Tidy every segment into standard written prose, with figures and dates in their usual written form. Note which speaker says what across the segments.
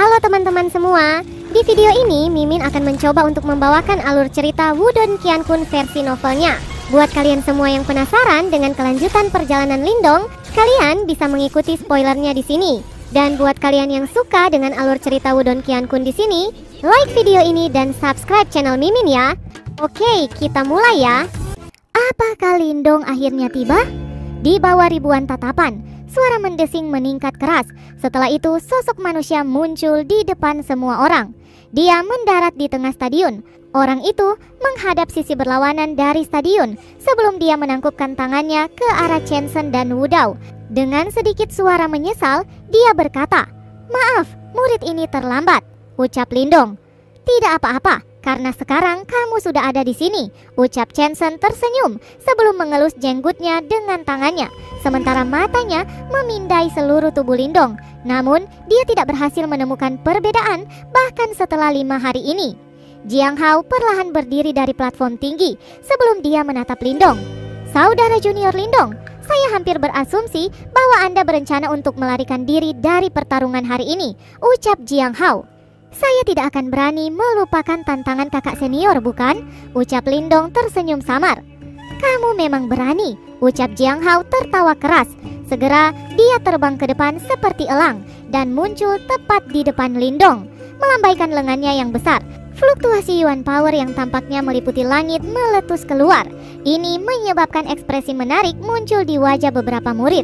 Speaker 1: Halo teman-teman semua, di video ini Mimin akan mencoba untuk membawakan alur cerita Wudong Qiankun versi novelnya. Buat kalian semua yang penasaran dengan kelanjutan perjalanan Lindong, kalian bisa mengikuti spoilernya di sini. Dan buat kalian yang suka dengan alur cerita Wudong Qiankun di sini, like video ini dan subscribe channel Mimin ya. Oke, kita mulai ya. Apakah Lindong akhirnya tiba? Di bawah ribuan tatapan, suara mendesing meningkat keras. Setelah itu sosok manusia muncul di depan semua orang. Dia mendarat di tengah stadion. Orang itu menghadap sisi berlawanan dari stadion sebelum dia menangkupkan tangannya ke arah Chen Zhen dan Wu Dao. Dengan sedikit suara menyesal, dia berkata, "Maaf, murid ini terlambat," ucap Lindong. "Tidak apa-apa, karena sekarang kamu sudah ada di sini," ucap Chen Zhen tersenyum sebelum mengelus jenggotnya dengan tangannya. Sementara matanya memindai seluruh tubuh Lindong. Namun, dia tidak berhasil menemukan perbedaan bahkan setelah 5 hari ini. Jiang Hao perlahan berdiri dari platform tinggi sebelum dia menatap Lindong. "Saudara junior Lindong, saya hampir berasumsi bahwa Anda berencana untuk melarikan diri dari pertarungan hari ini," ucap Jiang Hao. "Saya tidak akan berani melupakan tantangan kakak senior, bukan?" ucap Lindong tersenyum samar. "Kamu memang berani," ucap Jiang Hao tertawa keras. Segera dia terbang ke depan seperti elang dan muncul tepat di depan Lindong, melambaikan lengannya yang besar. Fluktuasi Yuan Power yang tampaknya meliputi langit meletus keluar. Ini menyebabkan ekspresi menarik muncul di wajah beberapa murid.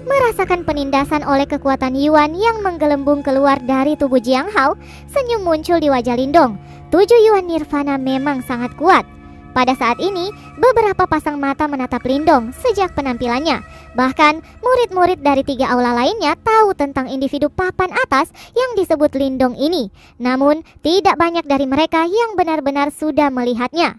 Speaker 1: Merasakan penindasan oleh kekuatan Yuan yang menggelembung keluar dari tubuh Jiang Hao, senyum muncul di wajah Lindong. 7 Yuan Nirvana memang sangat kuat. Pada saat ini, beberapa pasang mata menatap Lindong sejak penampilannya. Bahkan, murid-murid dari 3 aula lainnya tahu tentang individu papan atas yang disebut Lindong ini. Namun, tidak banyak dari mereka yang benar-benar sudah melihatnya.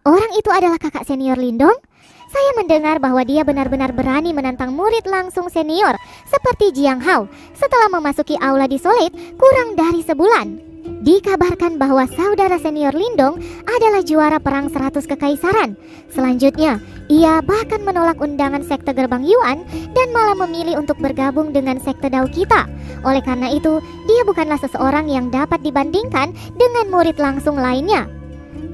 Speaker 1: Orang itu adalah kakak senior Lindong? Saya mendengar bahwa dia benar-benar berani menantang murid langsung senior seperti Jiang Hao setelah memasuki aula Desolate kurang dari sebulan. Dikabarkan bahwa saudara senior Lindong adalah juara perang 100 kekaisaran. Selanjutnya, ia bahkan menolak undangan sekte gerbang Yuan dan malah memilih untuk bergabung dengan sekte Dao kita. Oleh karena itu, dia bukanlah seseorang yang dapat dibandingkan dengan murid langsung lainnya.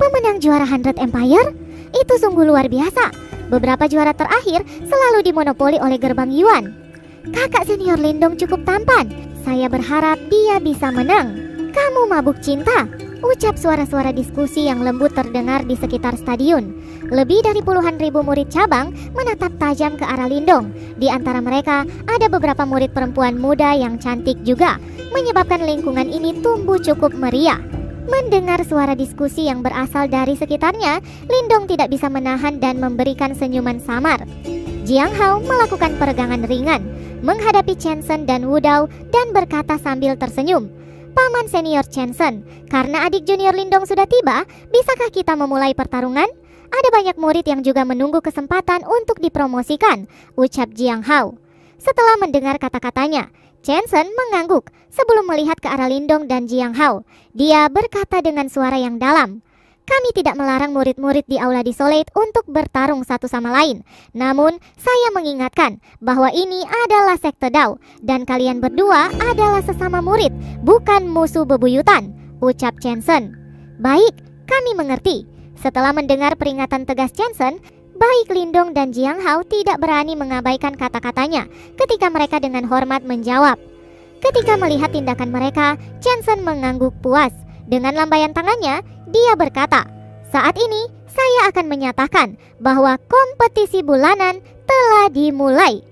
Speaker 1: Pemenang juara 100 Empire? Itu sungguh luar biasa. Beberapa juara terakhir selalu dimonopoli oleh gerbang Yuan. Kakak senior Lindong cukup tampan. Saya berharap dia bisa menang. "Kamu mabuk cinta," ucap suara-suara diskusi yang lembut terdengar di sekitar stadion. Lebih dari puluhan ribu murid cabang menatap tajam ke arah Lindong. Di antara mereka ada beberapa murid perempuan muda yang cantik juga, menyebabkan lingkungan ini tumbuh cukup meriah. Mendengar suara diskusi yang berasal dari sekitarnya, Lindong tidak bisa menahan dan memberikan senyuman samar. Jiang Hao melakukan peregangan ringan, menghadapi Chen Zhen dan Wu Dao dan berkata sambil tersenyum, "Paman senior Chen Zhen, karena adik junior Lindong sudah tiba, bisakah kita memulai pertarungan? Ada banyak murid yang juga menunggu kesempatan untuk dipromosikan," ucap Jiang Hao. Setelah mendengar kata-katanya, Chen Zhen mengangguk sebelum melihat ke arah Lindong dan Jiang Hao. Dia berkata dengan suara yang dalam, "Kami tidak melarang murid-murid di aula Desolate untuk bertarung satu sama lain. Namun, saya mengingatkan bahwa ini adalah sekte Dao dan kalian berdua adalah sesama murid, bukan musuh bebuyutan," ucap Chen Zhen. "Baik, kami mengerti." Setelah mendengar peringatan tegas Chen Zhen, baik Lindong dan Jiang Hao tidak berani mengabaikan kata-katanya ketika mereka dengan hormat menjawab. Ketika melihat tindakan mereka, Chen Zhen mengangguk puas. Dengan lambaian tangannya, dia berkata, "Saat ini saya akan menyatakan bahwa kompetisi bulanan telah dimulai.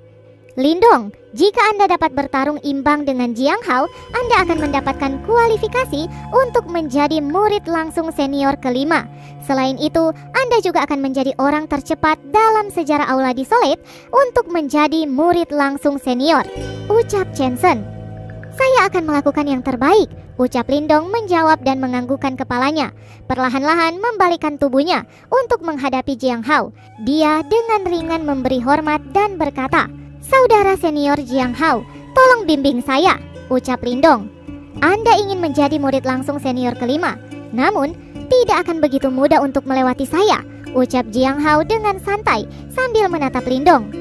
Speaker 1: Lindong, jika Anda dapat bertarung imbang dengan Jiang Hao, Anda akan mendapatkan kualifikasi untuk menjadi murid langsung senior kelima. Selain itu, Anda juga akan menjadi orang tercepat dalam sejarah aula Desolate untuk menjadi murid langsung senior," ucap Chen Zhen. "Saya akan melakukan yang terbaik," ucap Lindong menjawab dan menganggukkan kepalanya. Perlahan-lahan membalikkan tubuhnya untuk menghadapi Jiang Hao. Dia dengan ringan memberi hormat dan berkata, "Saudara senior Jiang Hao, tolong bimbing saya," ucap Lindong. "Anda ingin menjadi murid langsung senior kelima, namun tidak akan begitu mudah untuk melewati saya," ucap Jiang Hao dengan santai sambil menatap Lindong.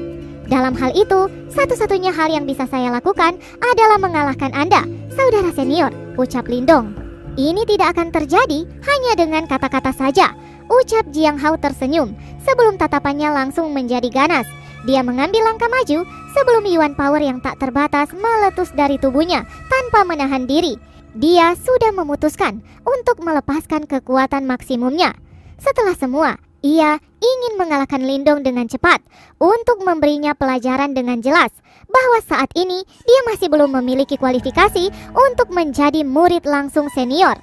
Speaker 1: "Dalam hal itu, satu-satunya hal yang bisa saya lakukan adalah mengalahkan Anda. "Saudara senior," ucap Lindong. "Ini tidak akan terjadi hanya dengan kata-kata saja," ucap Jiang Hao tersenyum sebelum tatapannya langsung menjadi ganas. Dia mengambil langkah maju sebelum Yuan Power yang tak terbatas meletus dari tubuhnya tanpa menahan diri. Dia sudah memutuskan untuk melepaskan kekuatan maksimumnya. Setelah semua, ia ingin mengalahkan Lindong dengan cepat untuk memberinya pelajaran dengan jelas bahwa saat ini dia masih belum memiliki kualifikasi untuk menjadi murid langsung senior.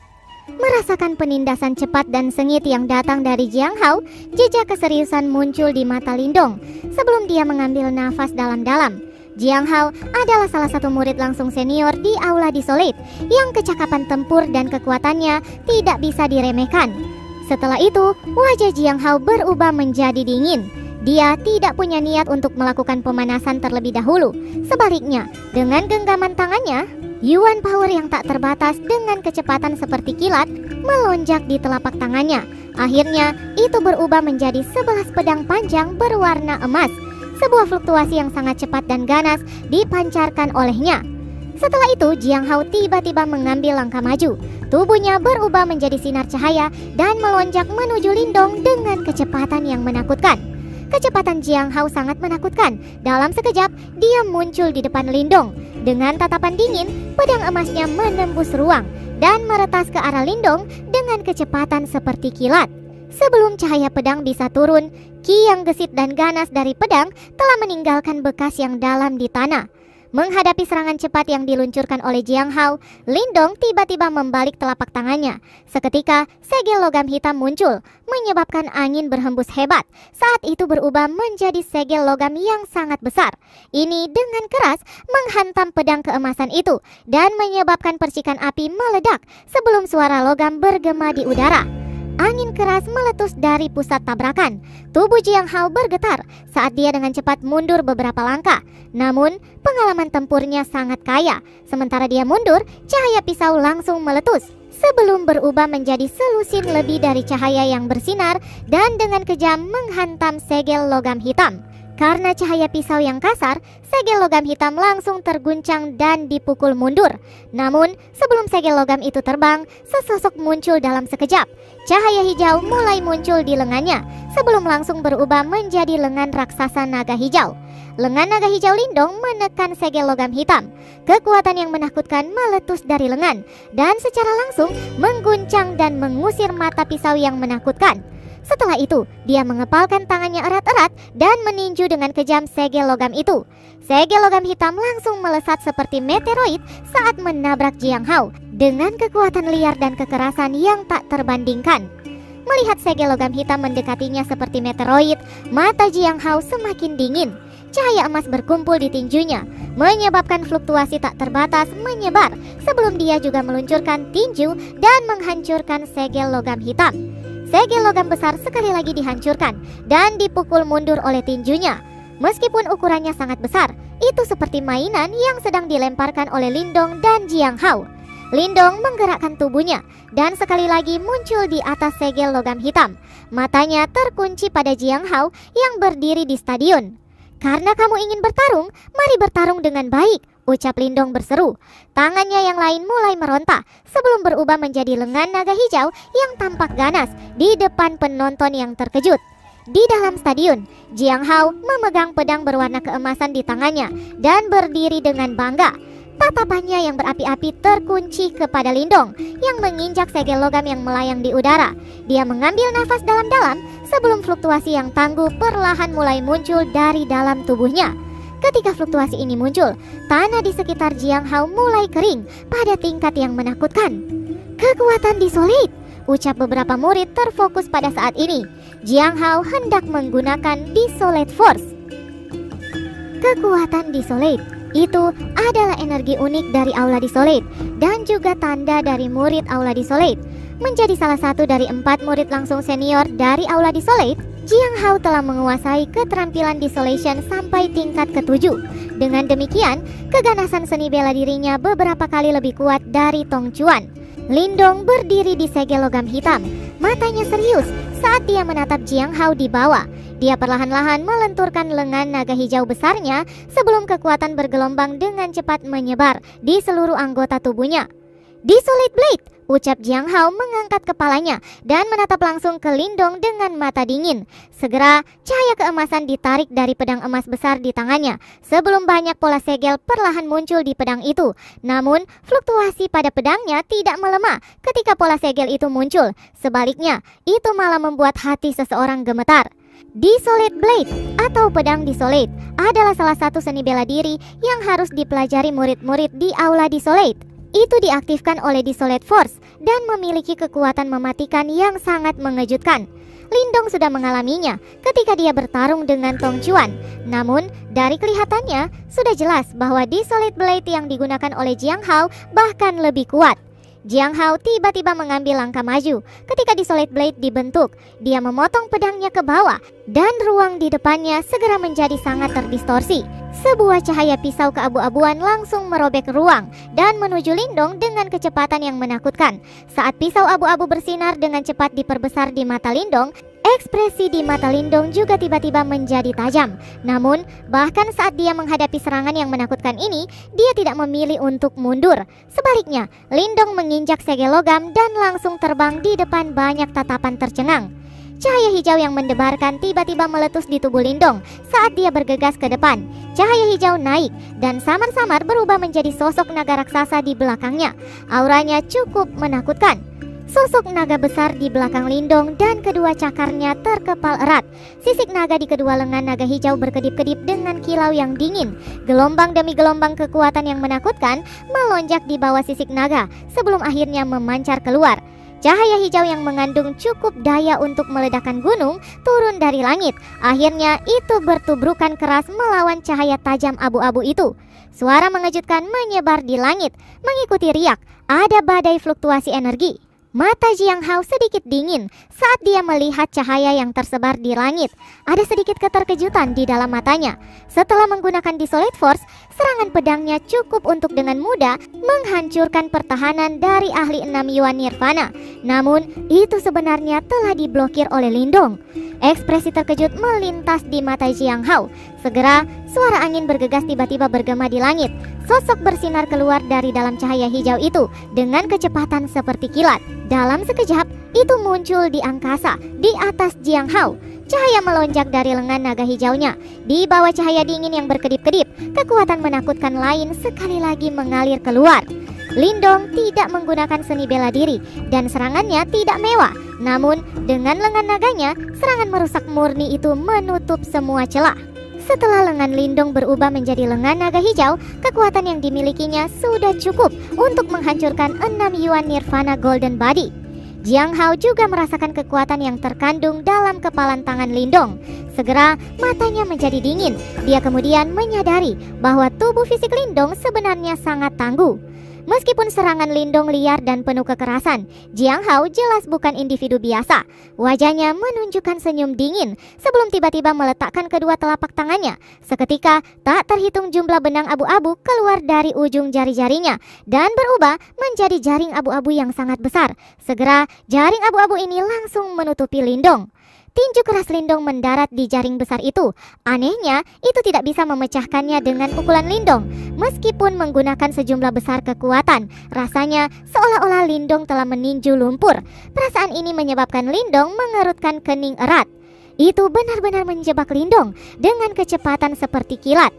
Speaker 1: Merasakan penindasan cepat dan sengit yang datang dari Jiang Hao, jejak keseriusan muncul di mata Lindong sebelum dia mengambil nafas dalam-dalam. Jiang Hao adalah salah satu murid langsung senior di Aula Desolate yang kecakapan tempur dan kekuatannya tidak bisa diremehkan. Setelah itu, wajah Jiang Hao berubah menjadi dingin. Dia tidak punya niat untuk melakukan pemanasan terlebih dahulu. Sebaliknya, dengan genggaman tangannya, Yuan Power yang tak terbatas dengan kecepatan seperti kilat melonjak di telapak tangannya. Akhirnya, itu berubah menjadi 11 pedang panjang berwarna emas. Sebuah fluktuasi yang sangat cepat dan ganas dipancarkan olehnya. Setelah itu, Jiang Hao tiba-tiba mengambil langkah maju. Tubuhnya berubah menjadi sinar cahaya dan melonjak menuju Lindong dengan kecepatan yang menakutkan. Kecepatan Jiang Hao sangat menakutkan. Dalam sekejap, dia muncul di depan Lindong. Dengan tatapan dingin, pedang emasnya menembus ruang dan meretas ke arah Lindong dengan kecepatan seperti kilat. Sebelum cahaya pedang bisa turun, ki yang gesit dan ganas dari pedang telah meninggalkan bekas yang dalam di tanah. Menghadapi serangan cepat yang diluncurkan oleh Jiang Hao, Lindong tiba-tiba membalik telapak tangannya. Seketika, segel logam hitam muncul, menyebabkan angin berhembus hebat. Saat itu berubah menjadi segel logam yang sangat besar. Ini dengan keras menghantam pedang keemasan itu dan menyebabkan percikan api meledak sebelum suara logam bergema di udara. Angin keras meletus dari pusat tabrakan. Tubuh Jiang Hao bergetar saat dia dengan cepat mundur beberapa langkah. Namun, pengalaman tempurnya sangat kaya. Sementara dia mundur, cahaya pisau langsung meletus sebelum berubah menjadi selusin lebih dari cahaya yang bersinar dan dengan kejam menghantam segel logam hitam. Karena cahaya pisau yang kasar, segel logam hitam langsung terguncang dan dipukul mundur. Namun, sebelum segel logam itu terbang, sesosok muncul dalam sekejap. Cahaya hijau mulai muncul di lengannya, sebelum langsung berubah menjadi lengan raksasa naga hijau. Lengan naga hijau Lindong menekan segel logam hitam. Kekuatan yang menakutkan meletus dari lengan, dan secara langsung mengguncang dan mengusir mata pisau yang menakutkan. Setelah itu, dia mengepalkan tangannya erat-erat dan meninju dengan kejam segel logam itu. Segel logam hitam langsung melesat seperti meteoroid saat menabrak Jiang Hao dengan kekuatan liar dan kekerasan yang tak terbandingkan. Melihat segel logam hitam mendekatinya seperti meteoroid, mata Jiang Hao semakin dingin. Cahaya emas berkumpul di tinjunya, menyebabkan fluktuasi tak terbatas menyebar sebelum dia juga meluncurkan tinju dan menghancurkan segel logam hitam. Segel logam besar sekali lagi dihancurkan dan dipukul mundur oleh tinjunya. Meskipun ukurannya sangat besar, itu seperti mainan yang sedang dilemparkan oleh Lindong dan Jiang Hao. Lindong menggerakkan tubuhnya dan sekali lagi muncul di atas segel logam hitam. Matanya terkunci pada Jiang Hao yang berdiri di stadion. "Karena kamu ingin bertarung, mari bertarung dengan baik," ucap Lindong berseru. Tangannya yang lain mulai meronta sebelum berubah menjadi lengan naga hijau yang tampak ganas di depan penonton yang terkejut. Di dalam stadion, Jiang Hao memegang pedang berwarna keemasan di tangannya dan berdiri dengan bangga. Tatapannya yang berapi-api terkunci kepada Lindong yang menginjak segel logam yang melayang di udara. Dia mengambil nafas dalam-dalam sebelum fluktuasi yang tangguh perlahan mulai muncul dari dalam tubuhnya. Ketika fluktuasi ini muncul, tanah di sekitar Jiang Hao mulai kering pada tingkat yang menakutkan. "Kekuatan Desolate," ucap beberapa murid terfokus pada saat ini. Jiang Hao hendak menggunakan Desolate Force. Kekuatan Desolate itu adalah energi unik dari Aula Desolate dan juga tanda dari murid Aula Desolate. Menjadi salah satu dari 4 murid langsung senior dari Aula Desolate, Jiang Hao telah menguasai keterampilan Desolation sampai tingkat ke-7. Dengan demikian, keganasan seni bela dirinya beberapa kali lebih kuat dari Tong Chuan. Lindong berdiri di segel logam hitam. Matanya serius saat dia menatap Jiang Hao di bawah. Dia perlahan-lahan melenturkan lengan naga hijau besarnya sebelum kekuatan bergelombang dengan cepat menyebar di seluruh anggota tubuhnya. "Desolate Blade!" ucap Jiang Hao mengangkat kepalanya dan menatap langsung ke Lindong dengan mata dingin. Segera, cahaya keemasan ditarik dari pedang emas besar di tangannya sebelum banyak pola segel perlahan muncul di pedang itu. Namun, fluktuasi pada pedangnya tidak melemah ketika pola segel itu muncul. Sebaliknya, itu malah membuat hati seseorang gemetar. Desolate Blade atau pedang Desolate adalah salah satu seni bela diri yang harus dipelajari murid-murid di Aula Desolate. Itu diaktifkan oleh Desolate Force dan memiliki kekuatan mematikan yang sangat mengejutkan. Lindong sudah mengalaminya ketika dia bertarung dengan Tong Chuan. Namun, dari kelihatannya sudah jelas bahwa Desolate Blade yang digunakan oleh Jiang Hao bahkan lebih kuat. Jiang Hao tiba-tiba mengambil langkah maju ketika Desolate Blade dibentuk. Dia memotong pedangnya ke bawah dan ruang di depannya segera menjadi sangat terdistorsi. Sebuah cahaya pisau keabu-abuan langsung merobek ruang dan menuju Lindong dengan kecepatan yang menakutkan. Saat pisau abu-abu bersinar dengan cepat diperbesar di mata Lindong, ekspresi di mata Lindong juga tiba-tiba menjadi tajam. Namun, bahkan saat dia menghadapi serangan yang menakutkan ini, dia tidak memilih untuk mundur. Sebaliknya, Lindong menginjak segel logam dan langsung terbang di depan banyak tatapan tercengang. Cahaya hijau yang mendebarkan tiba-tiba meletus di tubuh Lindong saat dia bergegas ke depan. Cahaya hijau naik dan samar-samar berubah menjadi sosok naga raksasa di belakangnya. Auranya cukup menakutkan. Sosok naga besar di belakang Lindong dan kedua cakarnya terkepal erat. Sisik naga di kedua lengan naga hijau berkedip-kedip dengan kilau yang dingin. Gelombang demi gelombang kekuatan yang menakutkan melonjak di bawah sisik naga sebelum akhirnya memancar keluar. Cahaya hijau yang mengandung cukup daya untuk meledakkan gunung turun dari langit. Akhirnya itu bertubrukan keras melawan cahaya tajam abu-abu itu. Suara mengejutkan menyebar di langit, mengikuti riak. Ada badai fluktuasi energi. Mata Jiang Hao sedikit dingin saat dia melihat cahaya yang tersebar di langit. Ada sedikit keterkejutan di dalam matanya. Setelah menggunakan Desolate Force, serangan pedangnya cukup untuk dengan mudah menghancurkan pertahanan dari ahli 6 Yuan Nirvana. Namun, itu sebenarnya telah diblokir oleh Lindong. Ekspresi terkejut melintas di mata Jiang Hao. Segera, suara angin bergegas tiba-tiba bergema di langit. Sosok bersinar keluar dari dalam cahaya hijau itu dengan kecepatan seperti kilat. Dalam sekejap, itu muncul di angkasa di atas Jiang Hao. Cahaya melonjak dari lengan naga hijaunya. Di bawah cahaya dingin yang berkedip-kedip, kekuatan menakutkan lain sekali lagi mengalir keluar. Lindong tidak menggunakan seni bela diri dan serangannya tidak mewah. Namun, dengan lengan naganya, serangan merusak murni itu menutup semua celah. Setelah lengan Lindong berubah menjadi lengan naga hijau, kekuatan yang dimilikinya sudah cukup untuk menghancurkan 6 Yuan Nirvana Golden Body. Jiang Hao juga merasakan kekuatan yang terkandung dalam kepalan tangan Lindong. Segera matanya menjadi dingin. Dia kemudian menyadari bahwa tubuh fisik Lindong sebenarnya sangat tangguh. Meskipun serangan Lindong liar dan penuh kekerasan, Jiang Hao jelas bukan individu biasa. Wajahnya menunjukkan senyum dingin sebelum tiba-tiba meletakkan kedua telapak tangannya. Seketika, tak terhitung jumlah benang abu-abu keluar dari ujung jari-jarinya dan berubah menjadi jaring abu-abu yang sangat besar. Segera, jaring abu-abu ini langsung menutupi Lindong. Tinju keras Lindong mendarat di jaring besar itu. Anehnya, itu tidak bisa memecahkannya dengan pukulan Lindong. Meskipun menggunakan sejumlah besar kekuatan, rasanya seolah-olah Lindong telah meninju lumpur. Perasaan ini menyebabkan Lindong mengerutkan kening erat. Itu benar-benar menjebak Lindong dengan kecepatan seperti kilat.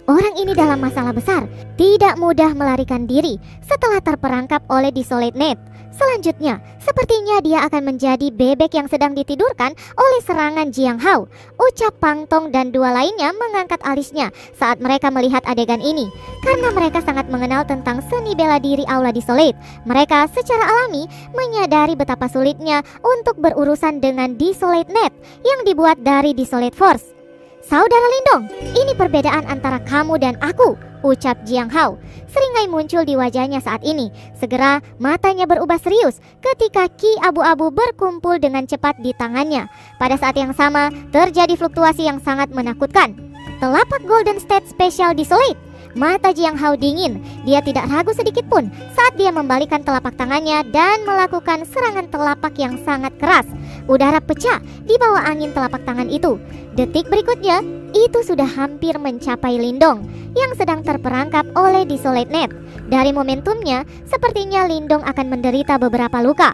Speaker 1: Orang ini dalam masalah besar, tidak mudah melarikan diri setelah terperangkap oleh Desolate Net. Selanjutnya, sepertinya dia akan menjadi bebek yang sedang ditidurkan oleh serangan Jiang Hao. Ucap Pang Tong dan dua lainnya mengangkat alisnya saat mereka melihat adegan ini. Karena mereka sangat mengenal tentang seni bela diri Aula Desolate, mereka secara alami menyadari betapa sulitnya untuk berurusan dengan Desolate Net yang dibuat dari Desolate Force. Saudara Lindong, ini perbedaan antara kamu dan aku, ucap Jiang Hao. Seringai muncul di wajahnya saat ini. Segera matanya berubah serius ketika ki abu-abu berkumpul dengan cepat di tangannya. Pada saat yang sama, terjadi fluktuasi yang sangat menakutkan. Telapak Golden State Special Desolate. Mata Jiang Hao dingin. Dia tidak ragu sedikit pun saat dia membalikan telapak tangannya dan melakukan serangan telapak yang sangat keras. Udara pecah di bawah angin telapak tangan itu. Detik berikutnya, itu sudah hampir mencapai Lindong yang sedang terperangkap oleh Desolate Net. Dari momentumnya, sepertinya Lindong akan menderita beberapa luka.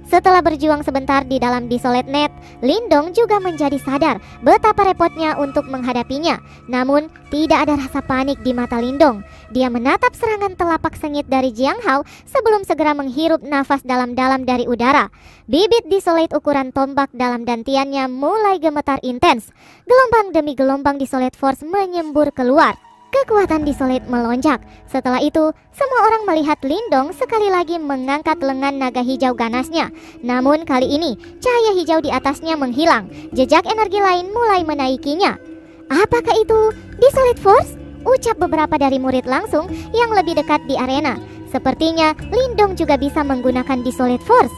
Speaker 1: Setelah berjuang sebentar di dalam Desolate Net, Lindong juga menjadi sadar betapa repotnya untuk menghadapinya. Namun, tidak ada rasa panik di mata Lindong. Dia menatap serangan telapak sengit dari Jiang Hao sebelum segera menghirup nafas dalam-dalam dari udara. Bibit Desolate ukuran tombak dalam dantiannya mulai gemetar intens. Gelombang demi gelombang Desolate Force menyembur keluar. Kekuatan Desolate melonjak. Setelah itu, semua orang melihat Lindong sekali lagi mengangkat lengan naga hijau ganasnya. Namun kali ini, cahaya hijau di atasnya menghilang. Jejak energi lain mulai menaikinya. Apakah itu Desolate Force? Ucap beberapa dari murid langsung yang lebih dekat di arena. Sepertinya Lindong juga bisa menggunakan Desolate Force.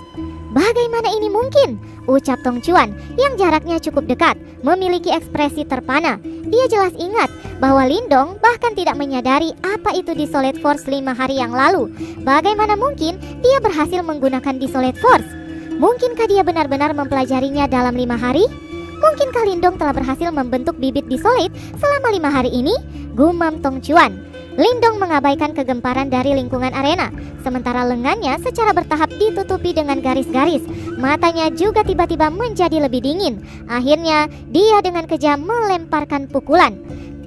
Speaker 1: Bagaimana ini mungkin? Ucap Tong Chuan yang jaraknya cukup dekat, memiliki ekspresi terpana. Dia jelas ingat bahwa Lindong bahkan tidak menyadari apa itu Desolate Force 5 hari yang lalu. Bagaimana mungkin dia berhasil menggunakan Desolate Force? Mungkinkah dia benar-benar mempelajarinya dalam 5 hari? Mungkinkah Lindong telah berhasil membentuk bibit Desolate selama 5 hari ini? Gumam Tong Chuan. Lindong mengabaikan kegemparan dari lingkungan arena, sementara lengannya secara bertahap ditutupi dengan garis-garis. Matanya juga tiba-tiba menjadi lebih dingin. Akhirnya, dia dengan kejam melemparkan pukulan.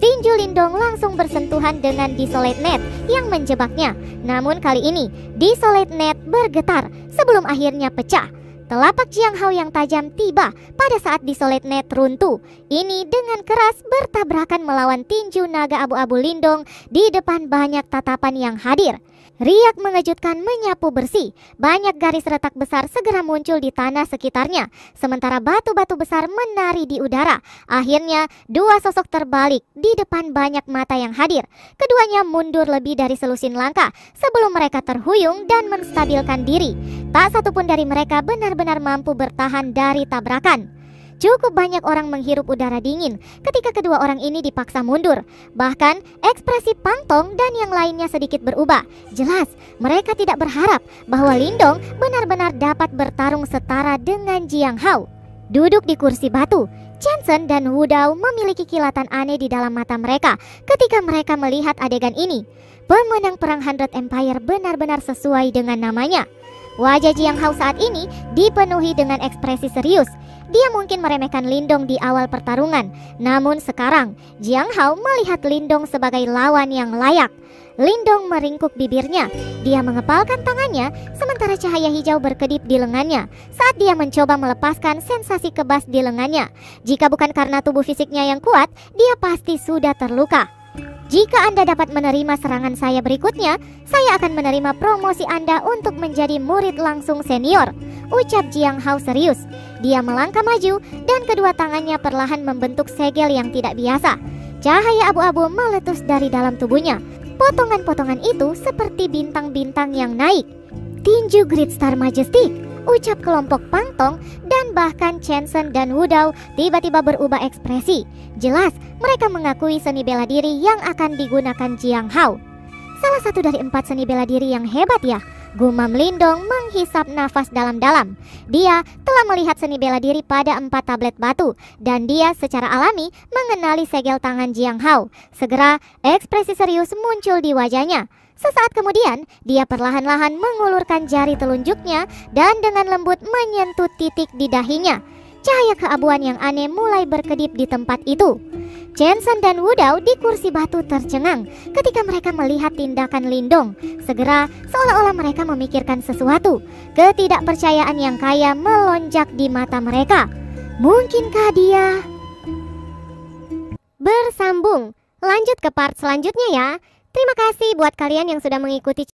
Speaker 1: Tinju Lindong langsung bersentuhan dengan Desolate Net yang menjebaknya. Namun kali ini, Desolate Net bergetar sebelum akhirnya pecah. Telapak Jiang Hao yang tajam tiba pada saat Desolate Net runtuh. Ini dengan keras bertabrakan melawan tinju naga abu-abu Lindong di depan banyak tatapan yang hadir. Riak mengejutkan menyapu bersih. Banyak garis retak besar segera muncul di tanah sekitarnya, sementara batu-batu besar menari di udara. Akhirnya, dua sosok terbalik di depan banyak mata yang hadir. Keduanya mundur lebih dari selusin langkah sebelum mereka terhuyung dan menstabilkan diri. Tak satupun dari mereka benar-benar mampu bertahan dari tabrakan. Cukup banyak orang menghirup udara dingin ketika kedua orang ini dipaksa mundur. Bahkan ekspresi Pang Tong dan yang lainnya sedikit berubah. Jelas mereka tidak berharap bahwa Lindong benar-benar dapat bertarung setara dengan Jiang Hao. Duduk di kursi batu, Chen Zhen dan Wu Dao memiliki kilatan aneh di dalam mata mereka ketika mereka melihat adegan ini. Pemenang perang Hundred Empire benar-benar sesuai dengan namanya. Wajah Jiang Hao saat ini dipenuhi dengan ekspresi serius. Dia mungkin meremehkan Lindong di awal pertarungan, namun sekarang Jiang Hao melihat Lindong sebagai lawan yang layak. Lindong meringkuk bibirnya. Dia mengepalkan tangannya sementara cahaya hijau berkedip di lengannya saat dia mencoba melepaskan sensasi kebas di lengannya. Jika bukan karena tubuh fisiknya yang kuat, dia pasti sudah terluka. Jika Anda dapat menerima serangan saya berikutnya, saya akan menerima promosi Anda untuk menjadi murid langsung senior, ucap Jiang Hao serius. Dia melangkah maju dan kedua tangannya perlahan membentuk segel yang tidak biasa. Cahaya abu-abu meletus dari dalam tubuhnya. Potongan-potongan itu seperti bintang-bintang yang naik. Tinju Great Star Majestic, ucap kelompok Pang Tong, dan bahkan Chen Zhen dan Wu Dao tiba-tiba berubah ekspresi. Jelas mereka mengakui seni bela diri yang akan digunakan Jiang Hao. Salah satu dari 4 seni bela diri yang hebat ya, gumam Lindong menghisap nafas dalam-dalam. Dia telah melihat seni bela diri pada 4 tablet batu, dan dia secara alami mengenali segel tangan Jiang Hao. Segera ekspresi serius muncul di wajahnya. Sesaat kemudian, dia perlahan-lahan mengulurkan jari telunjuknya dan dengan lembut menyentuh titik di dahinya. Cahaya keabuan yang aneh mulai berkedip di tempat itu. Chen Zhen dan Wu Dao di kursi batu tercengang ketika mereka melihat tindakan Lindong. Segera, seolah-olah mereka memikirkan sesuatu. Ketidakpercayaan yang kaya melonjak di mata mereka. Mungkinkah dia? Bersambung. Lanjut ke part selanjutnya ya. Terima kasih buat kalian yang sudah mengikuti